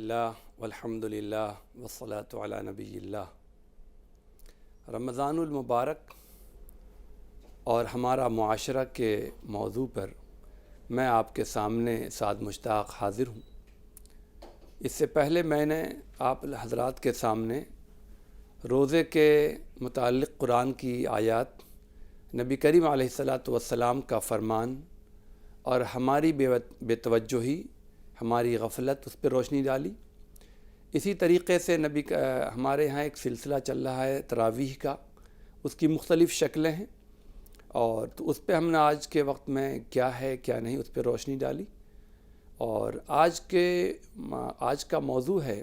للہ والحمد للہ والصلاة علی نبی اللہ۔ رمضان المبارک اور ہمارا معاشرہ کے موضوع پر میں آپ کے سامنے سعد مشتاق حاضر ہوں۔ اس سے پہلے میں نے آپ حضرات کے سامنے روزے کے متعلق قرآن کی آیات، نبی کریم علیہ الصلاۃ والسلام کا فرمان اور ہماری بے توجہی، ہماری غفلت اس پہ روشنی ڈالی۔ اسی طریقے سے ہمارے ہاں ایک سلسلہ چل رہا ہے تراویح کا، اس کی مختلف شکلیں ہیں، اور تو اس پہ ہم نے آج کے وقت میں کیا ہے کیا نہیں اس پہ روشنی ڈالی۔ اور آج کا موضوع ہے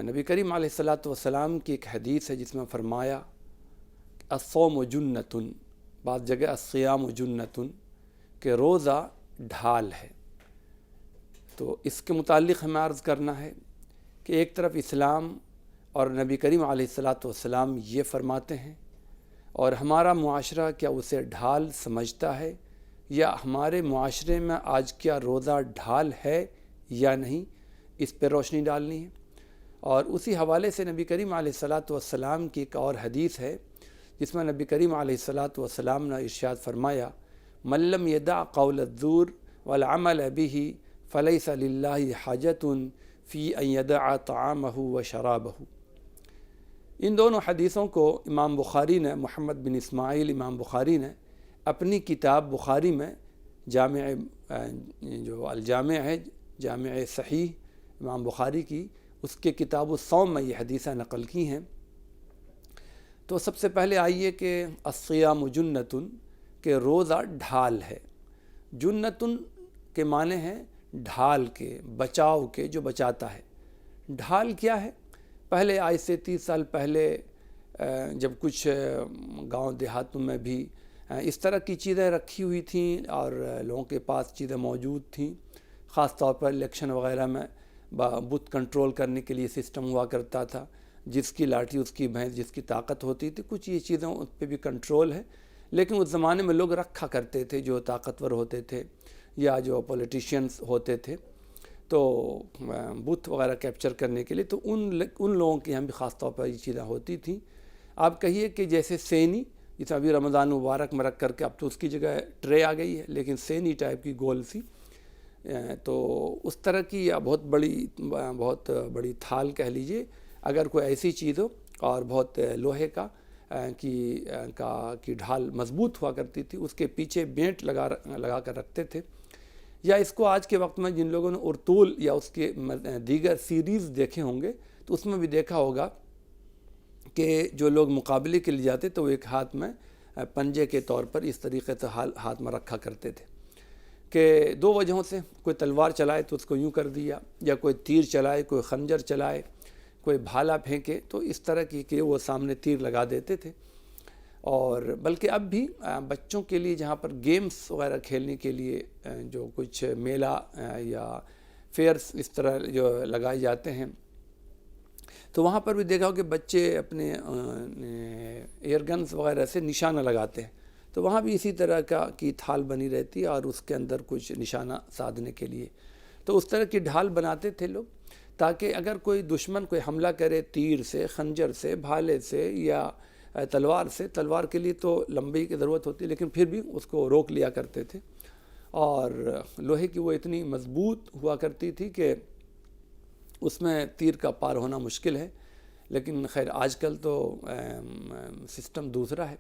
نبی کریم علیہ الصلاۃ والسلام کی ایک حدیث ہے جس میں فرمایا الصوم جنۃ، بعض جگہ الصیام جنۃ، کہ روزہ ڈھال ہے۔ تو اس کے متعلق ہمیں عرض کرنا ہے کہ ایک طرف اسلام اور نبی کریم علیہ الصلاۃ والسلام یہ فرماتے ہیں، اور ہمارا معاشرہ کیا اسے ڈھال سمجھتا ہے، یا ہمارے معاشرے میں آج کیا روزہ ڈھال ہے یا نہیں، اس پہ روشنی ڈالنی ہے۔ اور اسی حوالے سے نبی کریم علیہ الصلاۃ والسلام کی ایک اور حدیث ہے جس میں نبی کریم علیہ الصلاۃ والسلام نے ارشاد فرمایا من لم یدع قول الزور والعمل به فلیس للہ حاجۃ فی ان یدع طعامہ و شرابہ۔ ان دونوں حدیثوں کو امام بخاری نے، محمد بن اسماعیل امام بخاری نے اپنی کتاب بخاری میں جامع جو الجامع ہے، جامع صحیح امام بخاری کی، اس کے کتاب الصوم میں یہ حدیثیں نقل کی ہیں۔ تو سب سے پہلے آئیے کہ الصیام جنۃ، کہ روزہ ڈھال ہے۔ جنۃ کے معنی ہیں ڈھال کے، بچاؤ کے، جو بچاتا ہے۔ ڈھال کیا ہے؟ پہلے آج سے 30 سال پہلے جب کچھ گاؤں دیہاتوں میں بھی اس طرح کی چیزیں رکھی ہوئی تھیں اور لوگوں کے پاس چیزیں موجود تھیں، خاص طور پر الیکشن وغیرہ میں بت کنٹرول کرنے کے لیے سسٹم ہوا کرتا تھا، جس کی لاٹھی اس کی بھینس، جس کی طاقت ہوتی تھی، کچھ یہ چیزیں اس پہ بھی کنٹرول ہے۔ لیکن اس زمانے میں لوگ رکھا کرتے تھے جو طاقتور ہوتے تھے یا جو پولیٹیشینز ہوتے تھے، تو بت وغیرہ کیپچر کرنے کے لیے، تو ان لوگوں کے یہاں بھی خاص طور پر یہ چیزیں ہوتی تھیں۔ آپ کہیے کہ جیسے سینی، جیسے ابھی رمضان مبارک میں رکھ کر کے، اب تو اس کی جگہ ٹرے آ گئی ہے، لیکن سینی ٹائپ کی گول سی، تو اس طرح کی یا بہت بڑی تھال کہہ لیجئے، اگر کوئی ایسی چیز ہو اور بہت لوہے کی ڈھال مضبوط ہوا کرتی تھی، اس کے پیچھے بینٹ لگا کر رکھتے تھے۔ یا اس کو آج کے وقت میں جن لوگوں نے ارطول یا اس کے دیگر سیریز دیکھے ہوں گے تو اس میں بھی دیکھا ہوگا کہ جو لوگ مقابلے کے لیے جاتے تو وہ ایک ہاتھ میں پنجے کے طور پر اس طریقے سے ہاتھ میں رکھا کرتے تھے، کہ دو وجہوں سے، کوئی تلوار چلائے تو اس کو یوں کر دیا، یا کوئی تیر چلائے، کوئی خنجر چلائے، کوئی بھالا پھینکے، تو اس طرح کی کہ وہ سامنے تیر لگا دیتے تھے۔ اور بلکہ اب بھی بچوں کے لیے جہاں پر گیمز وغیرہ کھیلنے کے لیے جو کچھ میلہ یا فیئرس اس طرح جو لگائے جاتے ہیں، تو وہاں پر بھی دیکھا ہو کہ بچے اپنے ایئر گنز وغیرہ سے نشانہ لگاتے ہیں، تو وہاں بھی اسی طرح کی تھال بنی رہتی ہے اور اس کے اندر کچھ نشانہ سادھنے کے لیے، تو اس طرح کی ڈھال بناتے تھے لوگ، تاکہ اگر کوئی دشمن کوئی حملہ کرے تیر سے، خنجر سے، بھالے سے یا تلوار سے، تلوار کے لیے تو لمبی کی ضرورت ہوتی ہے لیکن پھر بھی اس کو روک لیا کرتے تھے، اور لوہے کی وہ اتنی مضبوط ہوا کرتی تھی کہ اس میں تیر کا پار ہونا مشکل ہے۔ لیکن خیر آج کل تو سسٹم دوسرا ہے،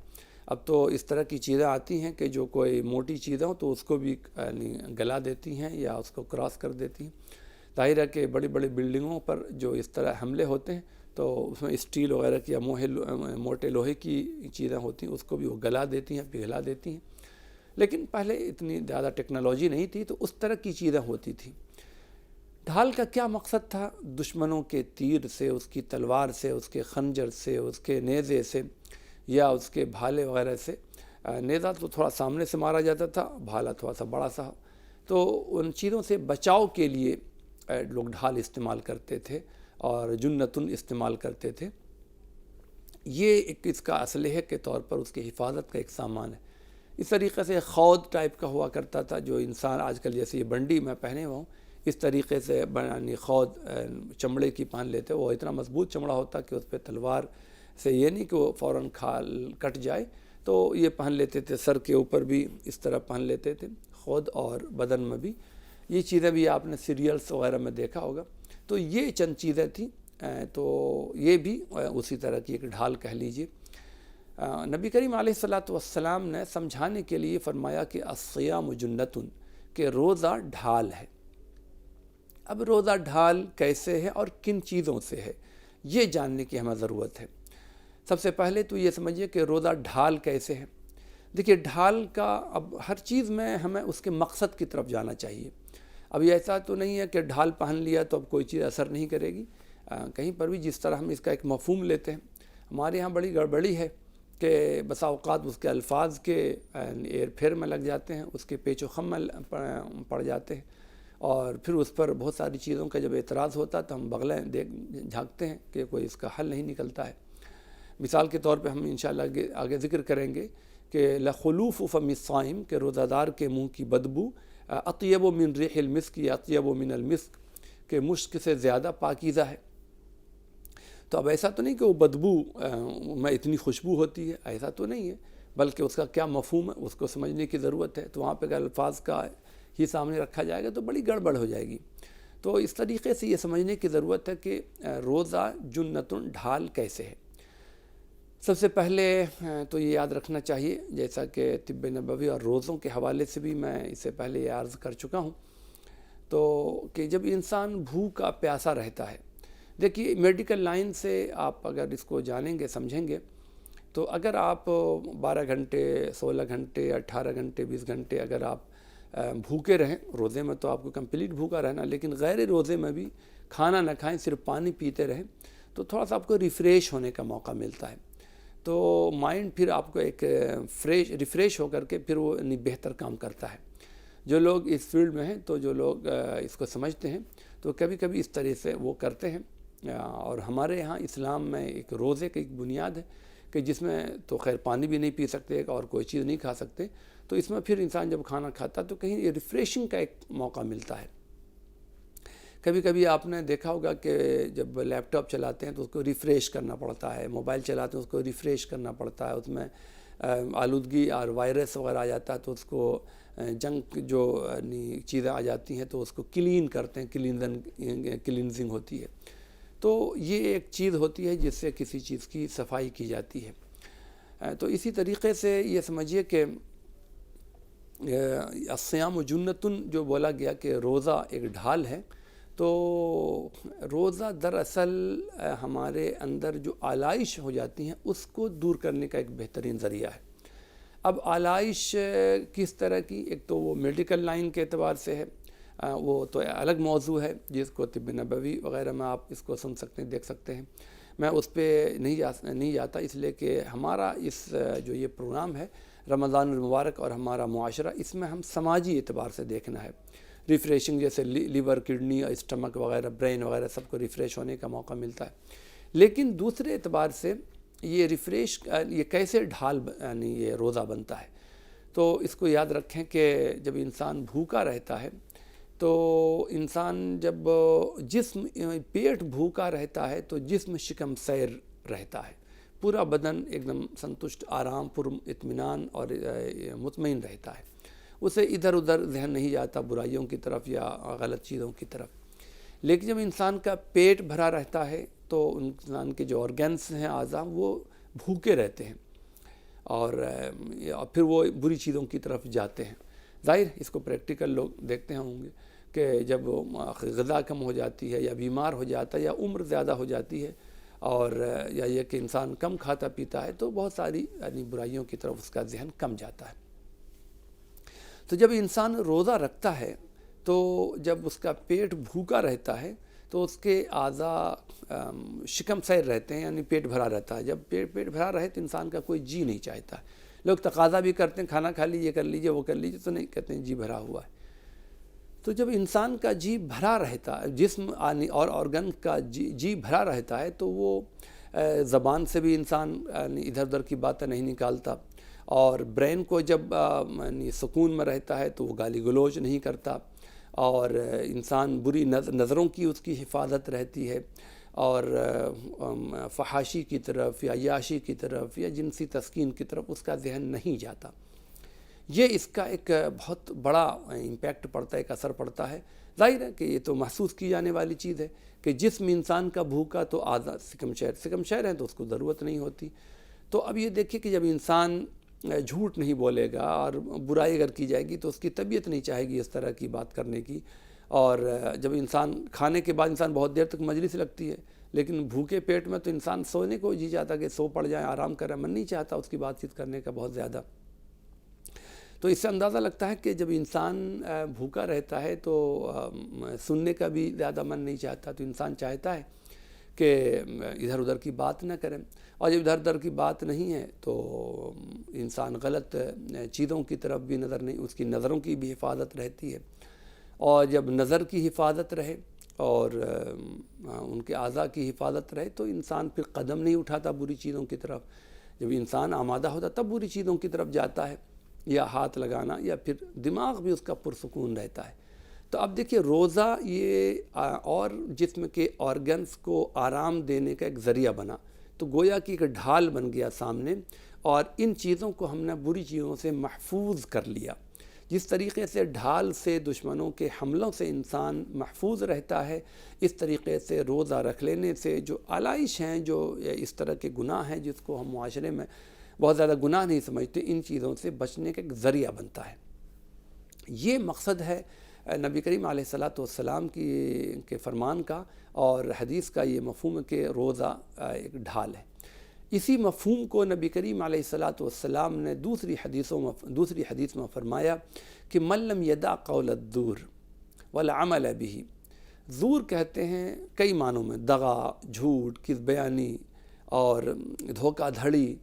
اب تو اس طرح کی چیزیں آتی ہیں کہ جو کوئی موٹی چیزیں ہوں تو اس کو بھی گلا دیتی ہیں یا اس کو کراس کر دیتی ہیں۔ ظاہر ہے کہ بڑی بڑی بلڈنگوں پر جو اس طرح حملے ہوتے ہیں تو اس میں اسٹیل وغیرہ کی یا موٹے لوہے کی چیزیں ہوتی ہیں، اس کو بھی وہ گلا دیتی ہیں، پگھلا دیتی ہیں۔ لیکن پہلے اتنی زیادہ ٹیکنالوجی نہیں تھی، تو اس طرح کی چیزیں ہوتی تھیں۔ ڈھال کا کیا مقصد تھا؟ دشمنوں کے تیر سے، اس کی تلوار سے، اس کے خنجر سے، اس کے نیزے سے یا اس کے بھالے وغیرہ سے، نیزہ تو تھوڑا سامنے سے مارا جاتا تھا، بھالا تھوڑا سا بڑا سا، تو ان چیزوں سے بچاؤ کے لیے لوگ ڈھال استعمال کرتے تھے اور جنتن استعمال کرتے تھے۔ یہ ایک اس کا اسلحے کے طور پر اس کی حفاظت کا ایک سامان ہے۔ اس طریقے سے خود ٹائپ کا ہوا کرتا تھا جو انسان آج کل جیسے یہ بنڈی میں پہنے ہوا ہوں، اس طریقے سے یعنی خود چمڑے کی پہن لیتے، وہ اتنا مضبوط چمڑا ہوتا کہ اس پہ تلوار سے یہ نہیں کہ وہ فوراً کھال کٹ جائے، تو یہ پہن لیتے تھے، سر کے اوپر بھی اس طرح پہن لیتے تھے خود، اور بدن میں بھی۔ یہ چیزیں بھی آپ نے سیریلس وغیرہ میں دیکھا ہوگا۔ تو یہ چند چیزیں تھیں، تو یہ بھی اسی طرح کی ایک ڈھال کہہ لیجیے۔ نبی کریم علیہ الصلاۃ والسلام نے سمجھانے کے لیے فرمایا کہ الصیام جنۃ، کہ روزہ ڈھال ہے۔ اب روزہ ڈھال کیسے ہے اور کن چیزوں سے ہے، یہ جاننے کی ہمیں ضرورت ہے۔ سب سے پہلے تو یہ سمجھیے کہ روزہ ڈھال کیسے ہے۔ دیکھیے ڈھال کا اب ہر چیز میں ہمیں اس کے مقصد کی طرف جانا چاہیے۔ اب یہ ایسا تو نہیں ہے کہ ڈھال پہن لیا تو اب کوئی چیز اثر نہیں کرے گی۔ کہیں پر بھی جس طرح ہم اس کا ایک مفہوم لیتے ہیں، ہمارے ہاں بڑی گڑبڑی ہے کہ بسا اوقات اس کے الفاظ کے ایر پھیر میں لگ جاتے ہیں، اس کے پیچ و خم میں پڑ جاتے ہیں، اور پھر اس پر بہت ساری چیزوں کا جب اعتراض ہوتا ہے تو ہم بغلیں جھانکتے ہیں کہ کوئی اس کا حل نہیں نکلتا ہے۔ مثال کے طور پہ ہم انشاءاللہ آگے ذکر کریں گے کہ لخلوف فم الصائم، کہ روزہ دار کے منہ کی بدبو اطیب من ریح المسک، یا اطیب من المسک، کہ مشک سے زیادہ پاکیزہ ہے۔ تو اب ایسا تو نہیں کہ وہ بدبو میں اتنی خوشبو ہوتی ہے، ایسا تو نہیں ہے، بلکہ اس کا کیا مفہوم ہے اس کو سمجھنے کی ضرورت ہے۔ تو وہاں پہ اگر الفاظ کا ہی سامنے رکھا جائے گا تو بڑی گڑبڑ ہو جائے گی۔ تو اس طریقے سے یہ سمجھنے کی ضرورت ہے کہ روزہ جنۃ، ڈھال کیسے ہے۔ سب سے پہلے تو یہ یاد رکھنا چاہیے، جیسا کہ طب نبوی اور روزوں کے حوالے سے بھی میں اس سے پہلے یہ عرض کر چکا ہوں، تو کہ جب انسان بھوکا پیاسا رہتا ہے، دیکھیے میڈیکل لائن سے آپ اگر اس کو جانیں گے سمجھیں گے تو اگر آپ 12 گھنٹے 16 گھنٹے 18 گھنٹے 20 گھنٹے اگر آپ بھوکے رہیں، روزے میں تو آپ کو کمپلیٹ بھوکا رہنا، لیکن غیر روزے میں بھی کھانا نہ کھائیں، صرف پانی پیتے رہیں، تو تھوڑا سا آپ کو ریفریش ہونے کا موقع ملتا ہے۔ تو مائنڈ پھر آپ کو ایک ریفریش ہو کر کے پھر وہ بہتر کام کرتا ہے۔ جو لوگ اس فیلڈ میں ہیں، تو جو لوگ اس کو سمجھتے ہیں، تو کبھی کبھی اس طرح سے وہ کرتے ہیں۔ اور ہمارے ہاں اسلام میں ایک روزے کی ایک بنیاد ہے کہ جس میں تو خیر پانی بھی نہیں پی سکتے اور کوئی چیز نہیں کھا سکتے، تو اس میں پھر انسان جب کھانا کھاتا تو کہیں یہ ریفریشنگ کا ایک موقع ملتا ہے۔ کبھی کبھی آپ نے دیکھا ہوگا کہ جب لیپ ٹاپ چلاتے ہیں تو اس کو ریفریش کرنا پڑتا ہے، موبائل چلاتے ہیں اس کو ریفریش کرنا پڑتا ہے، اس میں آلودگی اور وائرس وغیرہ آ جاتا ہے تو اس کو جنک جو چیزیں آ جاتی ہیں تو اس کو کلین کرتے ہیں، کلینزنگ ہوتی ہے۔ تو یہ ایک چیز ہوتی ہے جس سے کسی چیز کی صفائی کی جاتی ہے۔ تو اسی طریقے سے یہ سمجھیے کہ الصیام جنۃ جو بولا گیا کہ روزہ ایک ڈھال ہے، تو روزہ دراصل ہمارے اندر جو آلائش ہو جاتی ہیں اس کو دور کرنے کا ایک بہترین ذریعہ ہے۔ اب آلائش کس طرح کی، ایک تو وہ میڈیکل لائن کے اعتبار سے ہے، وہ تو الگ موضوع ہے جس کو طب نبوی وغیرہ میں آپ اس کو سن سکتے ہیں، دیکھ سکتے ہیں۔ میں اس پہ نہیں جاتا، اس لیے کہ ہمارا اس جو یہ پروگرام ہے رمضان المبارک اور ہمارا معاشرہ، اس میں ہم سماجی اعتبار سے دیکھنا ہے۔ ریفریشنگ جیسے لیور، کڈنی، اسٹمک وغیرہ، برین وغیرہ سب کو ریفریش ہونے کا موقع ملتا ہے۔ لیکن دوسرے اعتبار سے یہ یہ کیسے ڈھال یعنی یہ روزہ بنتا ہے، تو اس کو یاد رکھیں کہ جب انسان بھوکا رہتا ہے تو انسان جب جسم پیٹ بھوکا رہتا ہے تو جسم شکم سیر رہتا ہے، پورا بدن ایک دم سنتشٹ، آرام، پر اطمینان اور مطمئن رہتا ہے، اسے ادھر ادھر ذہن نہیں جاتا برائیوں کی طرف یا غلط چیزوں کی طرف۔ لیکن جب انسان کا پیٹ بھرا رہتا ہے تو انسان کے جو آرگنس ہیں، اعضاء، وہ بھوکے رہتے ہیں اور پھر وہ بری چیزوں کی طرف جاتے ہیں۔ ظاہر اس کو پریکٹیکل لوگ دیکھتے ہوں گے کہ جب غذا کم ہو جاتی ہے یا بیمار ہو جاتا ہے یا عمر زیادہ ہو جاتی ہے اور یا یہ کہ انسان کم کھاتا پیتا ہے تو بہت ساری یعنی برائیوں کی طرف اس کا ذہن کم جاتا ہے۔ تو جب انسان روزہ رکھتا ہے تو جب اس کا پیٹ بھوکا رہتا ہے تو اس کے اعضاء شکم سیر رہتے ہیں، یعنی پیٹ بھرا رہتا ہے۔ جب پیٹ بھرا رہے تو انسان کا کوئی جی نہیں چاہتا، لوگ تقاضا بھی کرتے ہیں کھانا کھا لیجیے، کر لیجیے، وہ کر لیجیے، تو نہیں کہتے ہیں جی بھرا ہوا ہے۔ تو جب انسان کا جی بھرا رہتا ہے، جسم اور آرگن کا جی بھرا رہتا ہے تو وہ زبان سے بھی انسان ادھر ادھر کی باتیں نہیں نکالتا، اور برین کو جب سکون میں رہتا ہے تو وہ گالی گلوچ نہیں کرتا، اور انسان بری نظروں کی اس کی حفاظت رہتی ہے، اور فحاشی کی طرف یا عیاشی کی طرف یا جنسی تسکین کی طرف اس کا ذہن نہیں جاتا۔ یہ اس کا ایک بہت بڑا امپیکٹ پڑتا ہے، ایک اثر پڑتا ہے۔ ظاہر ہے کہ یہ تو محسوس کی جانے والی چیز ہے کہ جسم انسان کا بھوکا تو سکم شہر ہے تو اس کو ضرورت نہیں ہوتی۔ تو اب یہ دیکھیے کہ جب انسان جھوٹ نہیں بولے گا اور برائی اگر کی جائے گی تو اس کی طبیعت نہیں چاہے گی اس طرح کی بات کرنے کی، اور جب انسان کھانے کے بعد انسان بہت دیر تک مجلس لگتی ہے، لیکن بھوکے پیٹ میں تو انسان سونے کو جی چاہتا کہ سو پڑ جائے، آرام کرے، من نہیں چاہتا اس کی بات چیت کرنے کا بہت زیادہ۔ تو اس سے اندازہ لگتا ہے کہ جب انسان بھوکا رہتا ہے تو سننے کا بھی زیادہ من نہیں چاہتا، تو انسان چاہتا ہے کہ ادھر ادھر کی بات نہ کریں، اور جب ادھر ادھر کی بات نہیں ہے تو انسان غلط چیزوں کی طرف بھی نظر نہیں، اس کی نظروں کی بھی حفاظت رہتی ہے، اور جب نظر کی حفاظت رہے اور ان کے اعضاء کی حفاظت رہے تو انسان پھر قدم نہیں اٹھاتا بری چیزوں کی طرف۔ جب انسان آمادہ ہوتا تب بری چیزوں کی طرف جاتا ہے، یا ہاتھ لگانا، یا پھر دماغ بھی اس کا پرسکون رہتا ہے۔ تو اب دیکھیے روزہ یہ اور جسم کے آرگنز کو آرام دینے کا ایک ذریعہ بنا، تو گویا کہ ایک ڈھال بن گیا سامنے، اور ان چیزوں کو ہم نے بری چیزوں سے محفوظ کر لیا۔ جس طریقے سے ڈھال سے دشمنوں کے حملوں سے انسان محفوظ رہتا ہے، اس طریقے سے روزہ رکھ لینے سے جو علائش ہیں، جو اس طرح کے گناہ ہیں جس کو ہم معاشرے میں بہت زیادہ گناہ نہیں سمجھتے، ان چیزوں سے بچنے کا ایک ذریعہ بنتا ہے۔ یہ مقصد ہے نبی کریم علیہ السلام کے فرمان کا، اور حدیث کا یہ مفہوم کہ روزہ ایک ڈھال ہے۔ اسی مفہوم کو نبی کریم علیہ السلام نے دوسری حدیث میں فرمایا کہ من لم یدع قول الزور والعمل به۔ زور کہتے ہیں کئی معنوں میں، دغا، جھوٹ، کذب بیانی اور دھوکہ دھڑی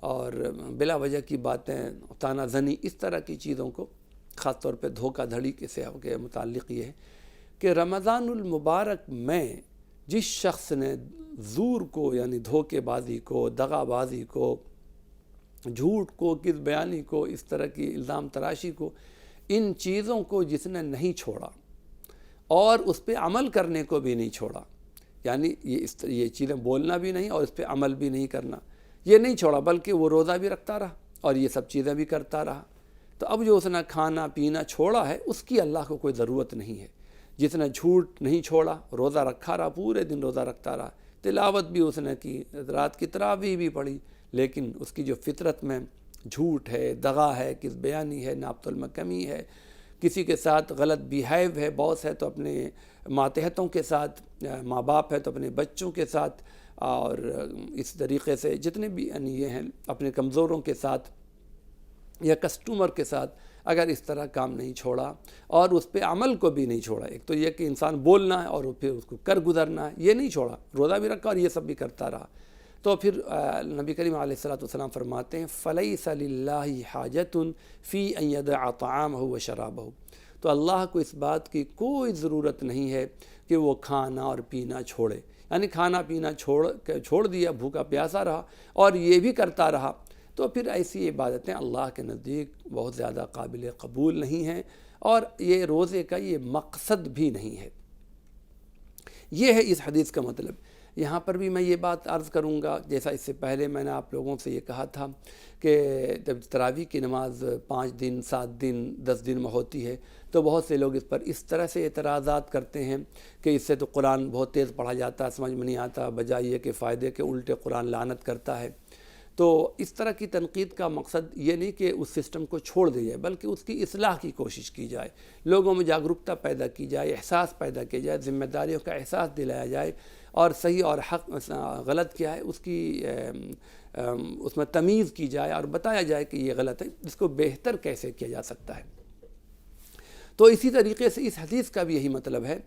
اور بلا وجہ کی باتیں، طعنہ زنی، اس طرح کی چیزوں کو، خاص طور پہ دھوکہ دھڑی کے متعلق یہ ہے کہ رمضان المبارک میں جس شخص نے زور کو، یعنی دھوکے بازی کو، دغا بازی کو، جھوٹ کو، کذب بیانی کو، اس طرح کی الزام تراشی کو، ان چیزوں کو جس نے نہیں چھوڑا اور اس پہ عمل کرنے کو بھی نہیں چھوڑا، یعنی یہ چیزیں بولنا بھی نہیں اور اس پہ عمل بھی نہیں کرنا، یہ نہیں چھوڑا، بلکہ وہ روزہ بھی رکھتا رہا اور یہ سب چیزیں بھی کرتا رہا، تو اب جو اس نے کھانا پینا چھوڑا ہے اس کی اللہ کو کوئی ضرورت نہیں ہے۔ جس نے جھوٹ نہیں چھوڑا، روزہ رکھا رہا، پورے دن روزہ رکھتا رہا، تلاوت بھی اس نے کی، رات کی تراویح بھی پڑھی، لیکن اس کی جو فطرت میں جھوٹ ہے، دغا ہے، کذب بیانی ہے، ناپ تول میں کمی ہے، کسی کے ساتھ غلط بیہیو ہے، باس ہے تو اپنے ماتحتوں کے ساتھ، ماں باپ ہے تو اپنے بچوں کے ساتھ، اور اس طریقے سے جتنے بھی یعنی یہ ہیں اپنے کمزوروں کے ساتھ یا کسٹمر کے ساتھ، اگر اس طرح کام نہیں چھوڑا اور اس پہ عمل کو بھی نہیں چھوڑا، ایک تو یہ کہ انسان بولنا ہے اور پھر اس کو کر گزرنا ہے، یہ نہیں چھوڑا، روزہ بھی رکھا اور یہ سب بھی کرتا رہا، تو پھر نبی کریم علیہ السلام فرماتے ہیں فَلَيْسَ لِلَّهِ حَاجَةٌ فِي أَن يَدَعَ طَعَامَهُ وَشَرَابَهُ۔ تو اللہ کو اس بات کی کوئی ضرورت نہیں ہے کہ وہ کھانا اور پینا چھوڑے، یعنی کھانا پینا چھوڑ دیا، بھوکا پیاسا رہا اور یہ بھی کرتا رہا، تو پھر ایسی عبادتیں اللہ کے نزدیک بہت زیادہ قابل قبول نہیں ہیں، اور یہ روزے کا یہ مقصد بھی نہیں ہے۔ یہ ہے اس حدیث کا مطلب۔ یہاں پر بھی میں یہ بات عرض کروں گا، جیسا اس سے پہلے میں نے آپ لوگوں سے یہ کہا تھا کہ جب تراویح کی نماز 5 دن، 7 دن، 10 دن میں ہوتی ہے تو بہت سے لوگ اس پر اس طرح سے اعتراضات کرتے ہیں کہ اس سے تو قرآن بہت تیز پڑھا جاتا ہے، سمجھ میں نہیں آتا، بجائے یہ کہ فائدے کے الٹے قرآن لعنت کرتا ہے۔ تو اس طرح کی تنقید کا مقصد یہ نہیں کہ اس سسٹم کو چھوڑ دیا جائے، بلکہ اس کی اصلاح کی کوشش کی جائے، لوگوں میں جاگرکتا پیدا کی جائے، احساس پیدا کیا جائے، ذمہ داریوں کا احساس دلایا جائے، اور صحیح اور حق غلط کیا ہے اس میں تمیز کی جائے اور بتایا جائے کہ یہ غلط ہے، اس کو بہتر کیسے کیا جا سکتا ہے۔ تو اسی طریقے سے اس حدیث کا بھی یہی مطلب ہے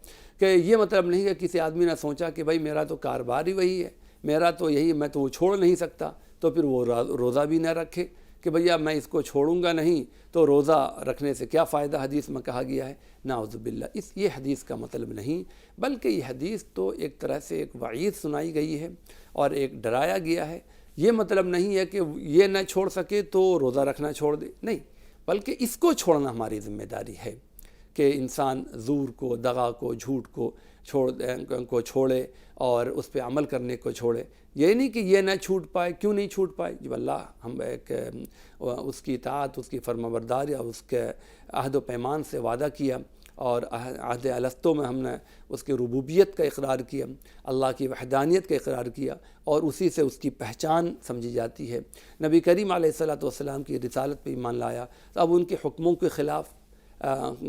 کہ یہ مطلب نہیں کہ کسی آدمی نے سوچا کہ بھائی میرا تو کاروبار ہی وہی ہے، میرا تو یہی، میں تو وہ چھوڑ نہیں سکتا، تو پھر وہ روزہ بھی نہ رکھے کہ بھیا میں اس کو چھوڑوں گا نہیں تو روزہ رکھنے سے کیا فائدہ، حدیث میں کہا گیا ہے، نعوذ باللہ۔ یہ حدیث کا مطلب نہیں، بلکہ یہ حدیث تو ایک طرح سے ایک وعید سنائی گئی ہے اور ایک ڈرایا گیا ہے۔ یہ مطلب نہیں ہے کہ یہ نہ چھوڑ سکے تو روزہ رکھنا چھوڑ دے، نہیں، بلکہ اس کو چھوڑنا ہماری ذمہ داری ہے کہ انسان زور کو، دغا کو، جھوٹ کو چھوڑے اور اس پہ عمل کرنے کو چھوڑے. یہ نہیں کہ یہ نہ چھوٹ پائے. کیوں نہیں چھوٹ پائے؟ جب اللہ ہم اس کی اطاعت، اس کی فرمانبرداری اور اس کے عہد و پیمان سے وعدہ کیا، اور عہد الستو میں ہم نے اس کی ربوبیت کا اقرار کیا، اللہ کی وحدانیت کا اقرار کیا، اور اسی سے اس کی پہچان سمجھی جاتی ہے. نبی کریم علیہ الصلوۃ والسلام کی رسالت پہ ایمان لایا، تو اب ان کے حکموں کے خلاف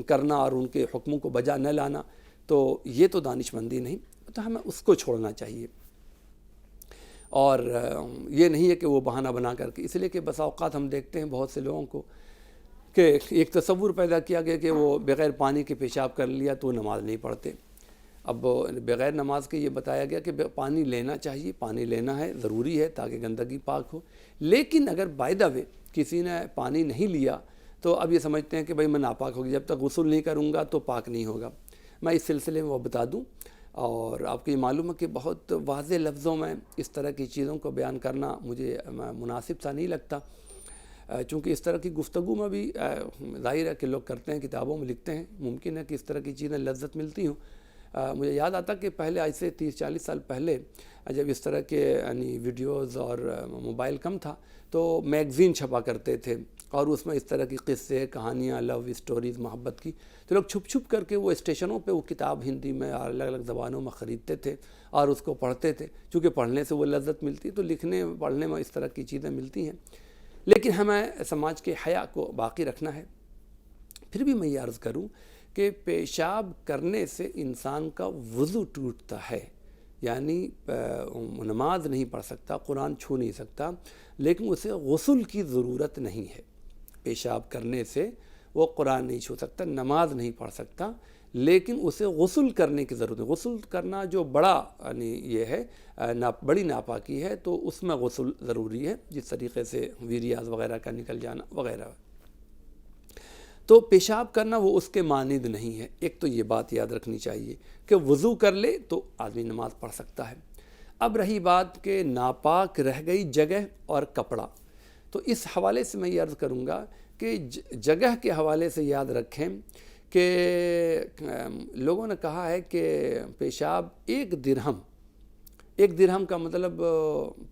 کرنا اور ان کے حکموں کو بجا نہ لانا، تو یہ تو دانشمندی نہیں، تو ہمیں اس کو چھوڑنا چاہیے. اور یہ نہیں ہے کہ وہ بہانہ بنا کر کے، اس لیے کہ بسا اوقات ہم دیکھتے ہیں بہت سے لوگوں کو کہ ایک تصور پیدا کیا گیا کہ وہ بغیر پانی کے پیشاب کر لیا تو نماز نہیں پڑھتے. اب بغیر نماز کے یہ بتایا گیا کہ پانی لینا چاہیے، پانی لینا ہے، ضروری ہے تاکہ گندگی پاک ہو. لیکن اگر بائی دا وے کسی نے پانی نہیں لیا تو اب یہ سمجھتے ہیں کہ بھئی میں ناپاک ہوگی، جب تک غسل نہیں کروں گا تو پاک نہیں ہوگا. میں اس سلسلے میں وہ بتا دوں، اور آپ کو یہ معلوم ہے کہ بہت واضح لفظوں میں اس طرح کی چیزوں کو بیان کرنا مجھے مناسب سا نہیں لگتا، چونکہ اس طرح کی گفتگو میں بھی ظاہر ہے کہ لوگ کرتے ہیں، کتابوں میں لکھتے ہیں، ممکن ہے کہ اس طرح کی چیزیں لذت ملتی ہوں. مجھے یاد آتا کہ پہلے آج سے 30-40 سال پہلے جب اس طرح کے یعنی ویڈیوز اور موبائل کم تھا تو میگزین چھپا کرتے تھے، اور اس میں اس طرح کی قصے، کہانیاں، لو اسٹوریز، محبت کی، تو لوگ چھپ چھپ کر کے وہ اسٹیشنوں پہ وہ کتاب ہندی میں اور الگ الگ زبانوں میں خریدتے تھے اور اس کو پڑھتے تھے. چونکہ پڑھنے سے وہ لذت ملتی، تو لکھنے پڑھنے میں اس طرح کی چیزیں ملتی ہیں. لیکن ہمیں سماج کے حیا کو باقی رکھنا ہے. پھر بھی میں یہ عرض کروں کہ پیشاب کرنے سے انسان کا وضو ٹوٹتا ہے، یعنی نماز نہیں پڑھ سکتا، قرآن چھو نہیں سکتا، لیکن اسے غسل کی ضرورت نہیں ہے. پیشاب کرنے سے وہ قرآن نہیں چھو سکتا، نماز نہیں پڑھ سکتا، لیکن اسے غسل کرنے کی ضرورت ہے. غسل کرنا جو بڑا یعنی یہ ہے بڑی ناپاکی ہے، تو اس میں غسل ضروری ہے، جس طریقے سے ویریاز وغیرہ کا نکل جانا وغیرہ. تو پیشاب کرنا وہ اس کے مانند نہیں ہے. ایک تو یہ بات یاد رکھنی چاہیے کہ وضو کر لے تو آدمی نماز پڑھ سکتا ہے. اب رہی بات کہ ناپاک رہ گئی جگہ اور کپڑا، تو اس حوالے سے میں یہ عرض کروں گا کہ جگہ کے حوالے سے یاد رکھیں کہ لوگوں نے کہا ہے کہ پیشاب 1 درہم کا مطلب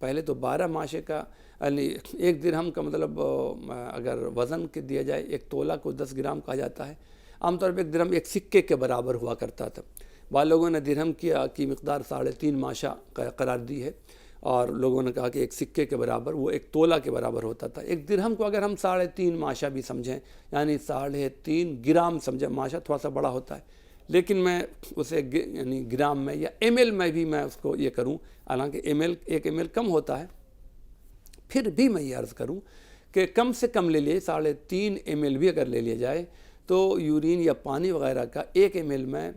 پہلے تو 12 ماشے کا، یعنی 1 درہم کا مطلب اگر وزن کے دیا جائے 1 تولہ کو 10 گرام کہا جاتا ہے. عام طور پہ 1 درہم 1 سکے کے برابر ہوا کرتا تھا. بعض لوگوں نے درہم کی مقدار 3.5 ماشا قرار دی ہے، اور لوگوں نے کہا کہ 1 سکے کے برابر وہ 1 تولہ کے برابر ہوتا تھا. 1 درہم کو اگر ہم 3.5 ماشا بھی سمجھیں، یعنی 3.5 گرام سمجھیں، ماشا تھوڑا سا بڑا ہوتا ہے، لیکن میں اسے یعنی گرام میں یا ایم ایل میں بھی میں اس کو یہ کروں، حالانکہ 1 ایم ایل کم ہوتا ہے، پھر بھی میں یہ عرض کروں کہ کم سے کم لے لیے 3.5 ایم ایل بھی اگر لے لیا جائے تو یورین یا پانی وغیرہ کا 1 ایم ایل میں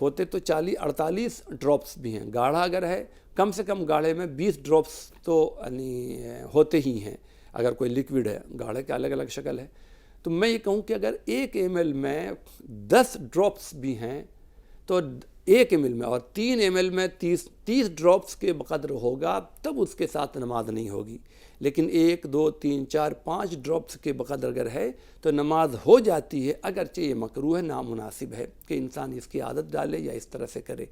ہوتے تو 48 ڈراپس بھی ہیں. گاڑھا اگر ہے کم سے کم گاڑھے میں 20 ڈراپس تو یعنی ہوتے ہی ہیں اگر کوئی لیکوڈ ہے. گاڑھے کا الگ الگ شکل ہے. تو میں یہ کہوں کہ اگر 1 ایم ایل میں 10 ڈراپس بھی ہیں تو 1 ایم ایل میں اور 3 ایم ایل میں 30 ڈراپس کے بقدر ہوگا، تب اس کے ساتھ نماز نہیں ہوگی. لیکن 1 2 3 4 5 ڈراپس کے بقدر اگر ہے تو نماز ہو جاتی ہے، اگرچہ یہ مکروہ ہے، نامناسب ہے کہ انسان اس کی عادت ڈالے یا اس طرح سے کرے.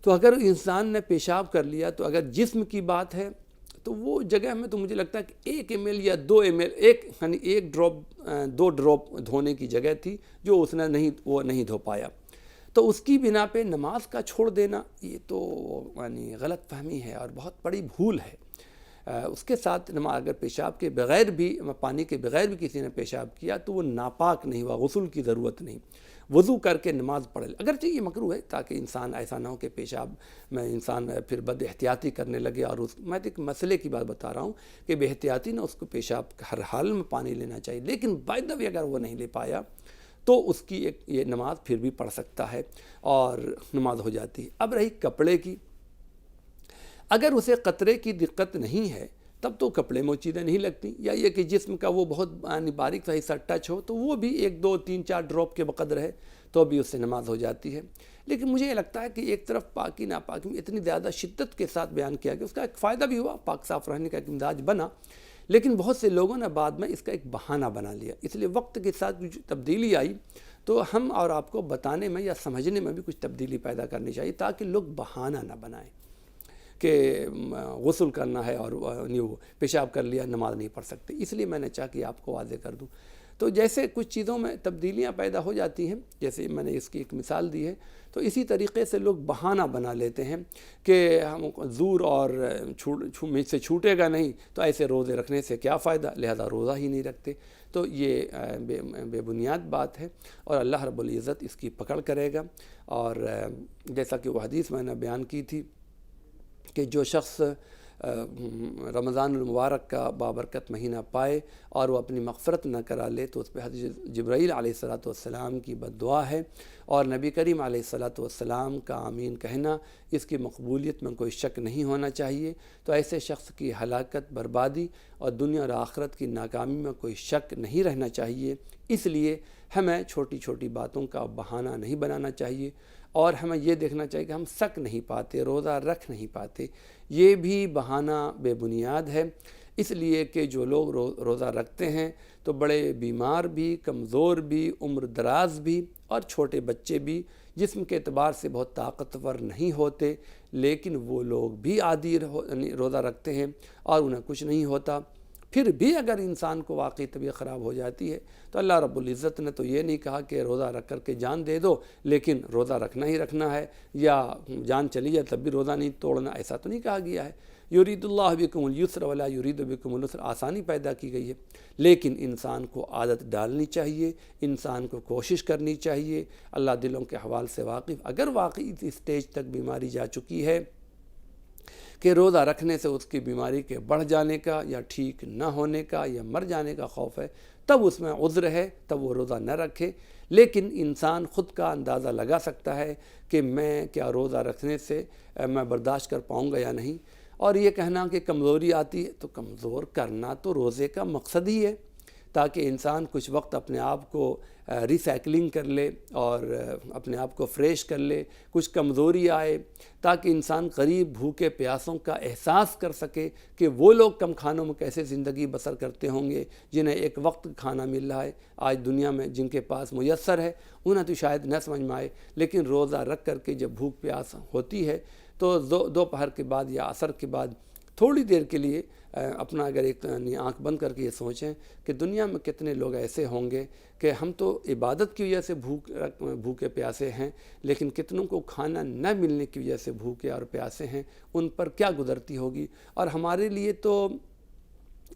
تو اگر انسان نے پیشاب کر لیا تو اگر جسم کی بات ہے تو وہ جگہ میں تو مجھے لگتا ہے کہ 1 ایم ایل یا 2 ایم ایل یعنی 1 ڈراپ 2 ڈراپ دھونے کی جگہ تھی جو اس نے نہیں دھو پایا. تو اس کی بنا پہ نماز کا چھوڑ دینا یہ تو یعنی غلط فہمی ہے اور بہت بڑی بھول ہے. اس کے ساتھ نماز اگر پیشاب کے بغیر بھی، پانی کے بغیر بھی کسی نے پیشاب کیا تو وہ ناپاک نہیں ہوا، غسل کی ضرورت نہیں، وضو کر کے نماز پڑھ لے. اگرچہ یہ مکروہ ہے تاکہ انسان ایسا نہ ہو کہ پیشاب میں انسان پھر بد احتیاطی کرنے لگے. اور میں ایک مسئلے کی بات بتا رہا ہوں کہ بے احتیاطی نہ اس کو پیشاب ہر حال میں پانی لینا چاہیے، لیکن بائی دا وے اگر وہ نہیں لے پایا تو اس کی یہ نماز پھر بھی پڑھ سکتا ہے اور نماز ہو جاتی ہے. اب رہی کپڑے کی، اگر اسے قطرے کی دقت نہیں ہے تب تو کپڑے میں چیزیں نہیں لگتی، یا یہ کہ جسم کا وہ بہت باریک سا حصہ ٹچ ہو تو وہ بھی 1 2 3 4 ڈراپ کے بقدر ہے تو بھی اس سے نماز ہو جاتی ہے. لیکن مجھے یہ لگتا ہے کہ ایک طرف پاکی ناپاکی میں اتنی زیادہ شدت کے ساتھ بیان کیا گیا، اس کا ایک فائدہ بھی ہوا، پاک صاف رہنے کا ایک مزاج بنا، لیکن بہت سے لوگوں نے بعد میں اس کا ایک بہانہ بنا لیا. اس لیے وقت کے ساتھ جو تبدیلی آئی تو ہم اور آپ کو بتانے میں یا سمجھنے میں بھی کچھ تبدیلی پیدا کرنی چاہیے، تاکہ لوگ بہانہ نہ بنائیں کہ غسل کرنا ہے اور پیشاب کر لیا نماز نہیں پڑھ سکتے۔ اس لیے میں نے چاہا کہ آپ کو واضح کر دوں۔ تو جیسے کچھ چیزوں میں تبدیلیاں پیدا ہو جاتی ہیں، جیسے میں نے اس کی ایک مثال دی ہے، تو اسی طریقے سے لوگ بہانہ بنا لیتے ہیں کہ ہم زور اور مجھ سے چھوٹے گا نہیں، تو ایسے روزے رکھنے سے کیا فائدہ، لہذا روزہ ہی نہیں رکھتے۔ تو یہ بے بنیاد بات ہے، اور اللہ رب العزت اس کی پکڑ کرے گا۔ اور جیسا کہ وہ حدیث میں نے بیان کی تھی کہ جو شخص رمضان المبارک کا بابرکت مہینہ پائے اور وہ اپنی مغفرت نہ کرا لے، تو اس پہ حضرت جبرائیل علیہ السلام کی بد دعا ہے، اور نبی کریم علیہ السلام کا آمین کہنا، اس کی مقبولیت میں کوئی شک نہیں ہونا چاہیے۔ تو ایسے شخص کی ہلاکت، بربادی اور دنیا اور آخرت کی ناکامی میں کوئی شک نہیں رہنا چاہیے۔ اس لیے ہمیں چھوٹی چھوٹی باتوں کا بہانہ نہیں بنانا چاہیے، اور ہمیں یہ دیکھنا چاہیے کہ ہم سک نہیں پاتے، روزہ رکھ نہیں پاتے، یہ بھی بہانہ بے بنیاد ہے۔ اس لیے کہ جو لوگ روزہ رکھتے ہیں تو بڑے بیمار بھی، کمزور بھی، عمر دراز بھی، اور چھوٹے بچے بھی جسم کے اعتبار سے بہت طاقتور نہیں ہوتے، لیکن وہ لوگ بھی عادی روزہ رکھتے ہیں اور انہیں کچھ نہیں ہوتا۔ پھر بھی اگر انسان کو واقعی طبیعت خراب ہو جاتی ہے تو اللہ رب العزت نے تو یہ نہیں کہا کہ روزہ رکھ کر کے جان دے دو، لیکن روزہ رکھنا ہی رکھنا ہے، یا جان چلی جائے تب بھی روزہ نہیں توڑنا، ایسا تو نہیں کہا گیا ہے۔ یرید اللہ بکم اليسر ولا یرید بکم العسر، آسانی پیدا کی گئی ہے، لیکن انسان کو عادت ڈالنی چاہیے، انسان کو کوشش کرنی چاہیے۔ اللہ دلوں کے حوال سے واقف، اگر واقعی اس اسٹیج تک بیماری جا چکی ہے کہ روزہ رکھنے سے اس کی بیماری کے بڑھ جانے کا یا ٹھیک نہ ہونے کا یا مر جانے کا خوف ہے، تب اس میں عذر ہے، تب وہ روزہ نہ رکھے۔ لیکن انسان خود کا اندازہ لگا سکتا ہے کہ میں کیا روزہ رکھنے سے میں برداشت کر پاؤں گا یا نہیں۔ اور یہ کہنا کہ کمزوری آتی ہے، تو کمزور کرنا تو روزے کا مقصد ہی ہے، تاکہ انسان کچھ وقت اپنے آپ کو ریسائکلنگ کر لے اور اپنے آپ کو فریش کر لے، کچھ کمزوری آئے، تاکہ انسان قریب بھوکے پیاسوں کا احساس کر سکے کہ وہ لوگ کم کھانوں میں کیسے زندگی بسر کرتے ہوں گے، جنہیں ایک وقت کھانا مل رہا ہے آج دنیا میں، جن کے پاس میسر ہے انہیں تو شاید نہ سمجھ میں آئے، لیکن روزہ رکھ کر کے جب بھوک پیاس ہوتی ہے تو دوپہر کے بعد یا عصر کے بعد تھوڑی دیر کے لیے اپنا اگر ایک آنکھ بند کر کے یہ سوچیں کہ دنیا میں کتنے لوگ ایسے ہوں گے کہ ہم تو عبادت کی وجہ سے بھوکے پیاسے ہیں، لیکن کتنوں کو کھانا نہ ملنے کی وجہ سے بھوکے اور پیاسے ہیں، ان پر کیا گزرتی ہوگی۔ اور ہمارے لیے تو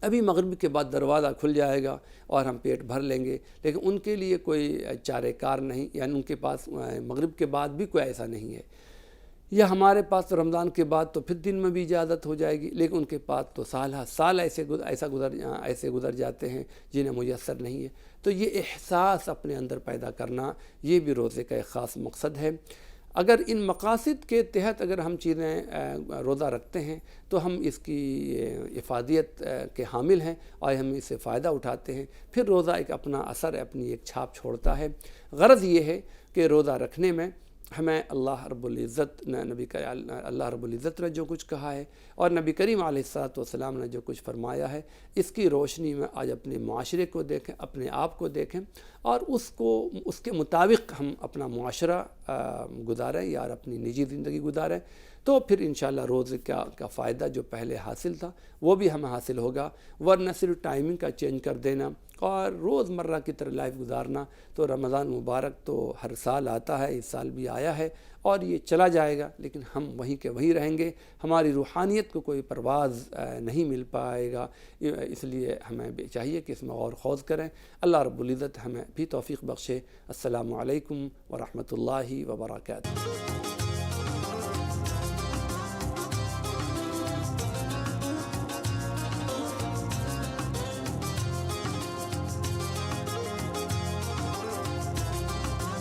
ابھی مغرب کے بعد دروازہ کھل جائے گا اور ہم پیٹ بھر لیں گے، لیکن ان کے لیے کوئی چارہ کار نہیں، یعنی ان کے پاس مغرب کے بعد بھی کوئی ایسا نہیں ہے، یا ہمارے پاس تو رمضان کے بعد تو پھر دن میں بھی اجازت ہو جائے گی، لیکن ان کے پاس تو سال ایسے گزر جاتے ہیں جنہیں میسر نہیں ہے۔ تو یہ احساس اپنے اندر پیدا کرنا، یہ بھی روزے کا ایک خاص مقصد ہے۔ اگر ان مقاصد کے تحت اگر ہم چیزیں روزہ رکھتے ہیں تو ہم اس کی افادیت کے حامل ہیں اور ہم اس سے فائدہ اٹھاتے ہیں، پھر روزہ ایک اپنا اثر، اپنی ایک چھاپ چھوڑتا ہے۔ غرض یہ ہے کہ روزہ رکھنے میں ہمیں اللہ رب العزت نے جو کچھ کہا ہے اور نبی کریم علیہ السلام نے جو کچھ فرمایا ہے، اس کی روشنی میں آج اپنے معاشرے کو دیکھیں، اپنے آپ کو دیکھیں، اور اس کے مطابق ہم اپنا معاشرہ گزاریں یا اپنی نجی زندگی گزاریں، تو پھر انشاءاللہ روزے کا فائدہ جو پہلے حاصل تھا وہ بھی ہمیں حاصل ہوگا۔ ورنہ صرف ٹائمنگ کا چینج کر دینا اور روز مرہ کی طرح لائف گزارنا، تو رمضان مبارک تو ہر سال آتا ہے، اس سال بھی آیا ہے اور یہ چلا جائے گا، لیکن ہم وہیں کے وہیں رہیں گے، ہماری روحانیت کو کوئی پرواز نہیں مل پائے گا۔ اس لیے ہمیں چاہیے کہ اس میں غور خوض کریں۔ اللہ رب العزت ہمیں بھی توفیق بخشے۔ السلام علیکم ورحمۃ اللہ وبرکاتہ۔